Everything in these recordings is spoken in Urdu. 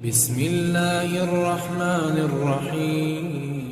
بسم اللہ الرحمن الرحیم۔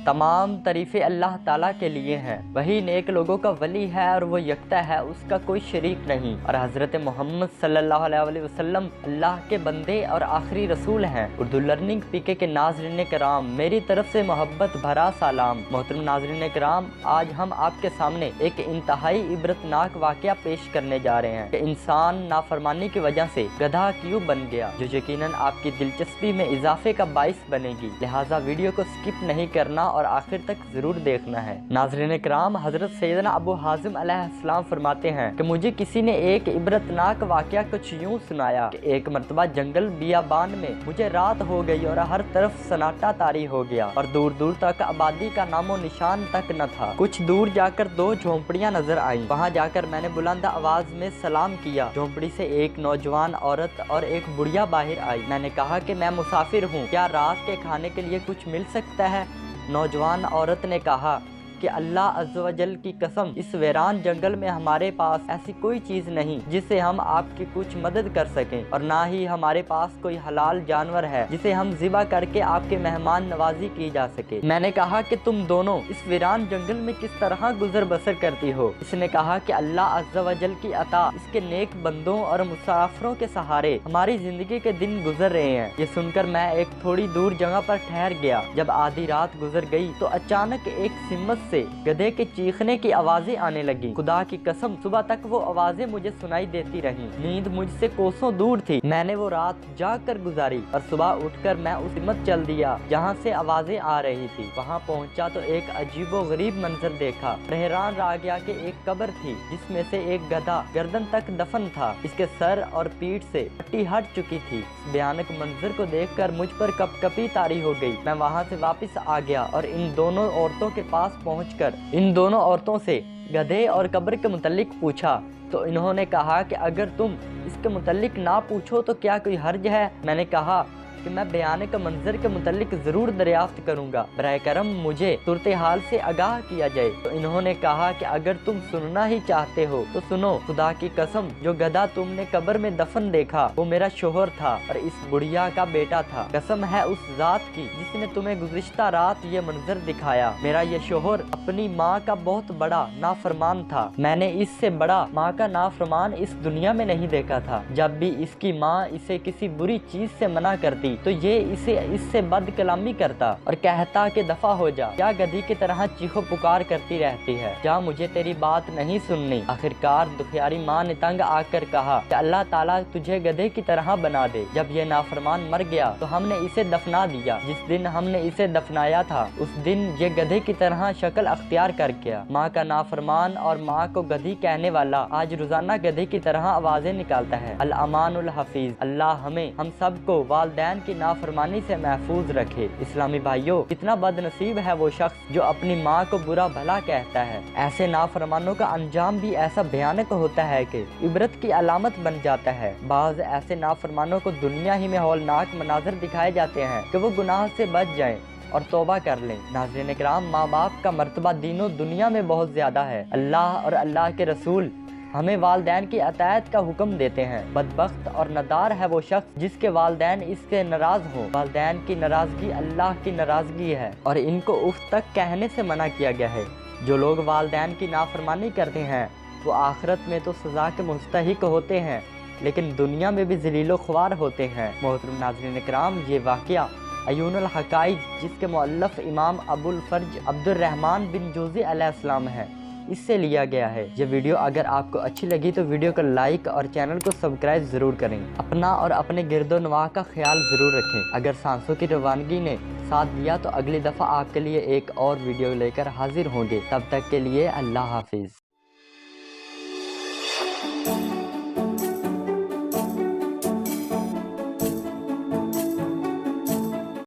تمام تعریفیں اللہ تعالیٰ کے لیے ہیں، وہی نیک لوگوں کا ولی ہے اور وہ یکتا ہے، اس کا کوئی شریک نہیں، اور حضرت محمد صلی اللہ علیہ وسلم اللہ کے بندے اور آخری رسول ہیں۔ اردو لرننگ پی کے ناظرین کرام، میری طرف سے محبت بھرا سلام۔ محترم ناظرین کرام، آج ہم آپ کے سامنے ایک انتہائی عبرتناک واقعہ پیش کرنے جا رہے ہیں کہ انسان نافرمانی کی وجہ سے گدھا کیوں بن گیا، جو یقیناً آپ کی دلچسپی میں اضافے کا باعث بنے گی، لہٰذا ویڈیو کو سکپ نہیں کرنا اور آخر تک ضرور دیکھنا ہے۔ ناظرین کرام، حضرت سیدنا ابو حازم علیہ السلام فرماتے ہیں کہ مجھے کسی نے ایک عبرتناک واقعہ کچھ یوں سنایا کہ ایک مرتبہ جنگل بیابان میں مجھے رات ہو گئی اور ہر طرف سناٹا طاری ہو گیا اور دور دور تک آبادی کا نام و نشان تک نہ تھا۔ کچھ دور جا کر دو جھونپڑیاں نظر آئیں، وہاں جا کر میں نے بلند آواز میں سلام کیا۔ جھونپڑی سے ایک نوجوان عورت اور ایک بڑھیا باہر آئی۔ میں نے کہا کہ میں مسافر ہوں، کیا رات کے کھانے کے لیے کچھ مل سکتا ہے؟ نوجوان عورت نے کہا کہ اللہ عز و جل کی قسم، اس ویران جنگل میں ہمارے پاس ایسی کوئی چیز نہیں جس سے ہم آپ کی کچھ مدد کر سکیں، اور نہ ہی ہمارے پاس کوئی حلال جانور ہے جسے ہم ذبح کر کے آپ کے مہمان نوازی کی جا سکے۔ میں نے کہا کہ تم دونوں اس ویران جنگل میں کس طرح گزر بسر کرتی ہو؟ اس نے کہا کہ اللہ عز و جل کی عطا، اس کے نیک بندوں اور مسافروں کے سہارے ہماری زندگی کے دن گزر رہے ہیں۔ یہ سن کر میں ایک تھوڑی دور جگہ پر ٹھہر گیا۔ جب آدھی رات گزر گئی تو اچانک ایک سمت سے گدھے کے چیخنے کی آوازیں آنے لگی۔ خدا کی قسم، صبح تک وہ آوازیں مجھے سنائی دیتی رہیں۔ نیند مجھ سے کوسوں دور تھی۔ میں نے وہ رات جاگ کر گزاری اور صبح اٹھ کر میں اس سمت چل دیا جہاں سے آوازیں آ رہی تھی۔ وہاں پہنچا تو ایک عجیب و غریب منظر دیکھا۔ حیران رہ گیا کہ ایک قبر تھی جس میں سے ایک گدھا گردن تک دفن تھا، اس کے سر اور پیٹھ سے پٹی ہٹ چکی تھی۔ اس بھیانک منظر کو دیکھ کر مجھ پر کپ کپی طاری ہو گئی۔ میں وہاں سے واپس آ گیا اور ان دونوں عورتوں کے پاس پہنچ کر ان دونوں عورتوں سے گدھے اور قبر کے متعلق پوچھا تو انہوں نے کہا کہ اگر تم اس کے متعلق نہ پوچھو تو کیا کوئی حرج ہے؟ میں نے کہا کہ میں بھیانک منظر کے متعلق ضرور دریافت کروں گا، براہ کرم مجھے صورتحال سے آگاہ کیا جائے۔ تو انہوں نے کہا کہ اگر تم سننا ہی چاہتے ہو تو سنو، خدا کی قسم، جو گدھا تم نے قبر میں دفن دیکھا وہ میرا شوہر تھا اور اس بڑھیا کا بیٹا تھا۔ قسم ہے اس ذات کی جس نے تمہیں گزشتہ رات یہ منظر دکھایا، میرا یہ شوہر اپنی ماں کا بہت بڑا نافرمان تھا۔ میں نے اس سے بڑا ماں کا نافرمان اس دنیا میں نہیں دیکھا تھا۔ جب بھی اس کی ماں اسے کسی بری چیز سے منع کرتی تو یہ اس سے بد کلامی کرتا اور کہتا کہ دفع ہو جا، کیا گدھی کی طرح چیخو پکار کرتی رہتی ہے، کیا مجھے تیری بات نہیں سننی؟ آخرکار دکھیاری ماں نے تنگ آ کر کہا کہ اللہ تعالیٰ تجھے گدھے کی طرح بنا دے۔ جب یہ نافرمان مر گیا تو ہم نے اسے دفنا دیا۔ جس دن ہم نے اسے دفنایا تھا اس دن یہ گدھے کی طرح شکل اختیار کر گیا۔ ماں کا نافرمان اور ماں کو گدھی کہنے والا آج روزانہ گدھے کی طرح آوازیں نکالتا ہے۔ الامان الحفیظ، اللہ ہمیں ہم سب کو والدین کی نافرمانی سے محفوظ رکھے۔ اسلامی بھائیوں، کتنا بد نصیب ہے وہ شخص جو اپنی ماں کو برا بھلا کہتا ہے۔ ایسے نافرمانوں کا انجام بھی ایسا بھیانک ہوتا ہے کہ عبرت کی علامت بن جاتا ہے۔ بعض ایسے نافرمانوں کو دنیا ہی میں ہولناک مناظر دکھائے جاتے ہیں کہ وہ گناہ سے بچ جائیں اور توبہ کر لیں۔ ناظرین کرام، ماں باپ کا مرتبہ دین و دنیا میں بہت زیادہ ہے۔ اللہ اور اللہ کے رسول ہمیں والدین کی اطاعت کا حکم دیتے ہیں۔ بدبخت اور ندار ہے وہ شخص جس کے والدین اس سے ناراض ہوں۔ والدین کی ناراضگی اللہ کی ناراضگی ہے اور ان کو اف تک کہنے سے منع کیا گیا ہے۔ جو لوگ والدین کی نافرمانی کرتے ہیں وہ آخرت میں تو سزا کے مستحق ہوتے ہیں لیکن دنیا میں بھی ذلیل و خوار ہوتے ہیں۔ محترم ناظرین کرام، یہ واقعہ عیون الحقائق جس کے مؤلف امام ابو الفرج عبد الرحمن بن جوزی علیہ السلام ہے، اس سے لیا گیا ہے۔ یہ ویڈیو اگر آپ کو اچھی لگی تو ویڈیو کو لائک اور چینل کو سبسکرائب ضرور کریں۔ اپنا اور اپنے گرد و نواح کا خیال ضرور رکھیں۔ اگر سانسوں کی روانگی نے ساتھ دیا تو اگلی دفعہ آپ کے لیے ایک اور ویڈیو لے کر حاضر ہوں گے۔ تب تک کے لیے اللہ حافظ۔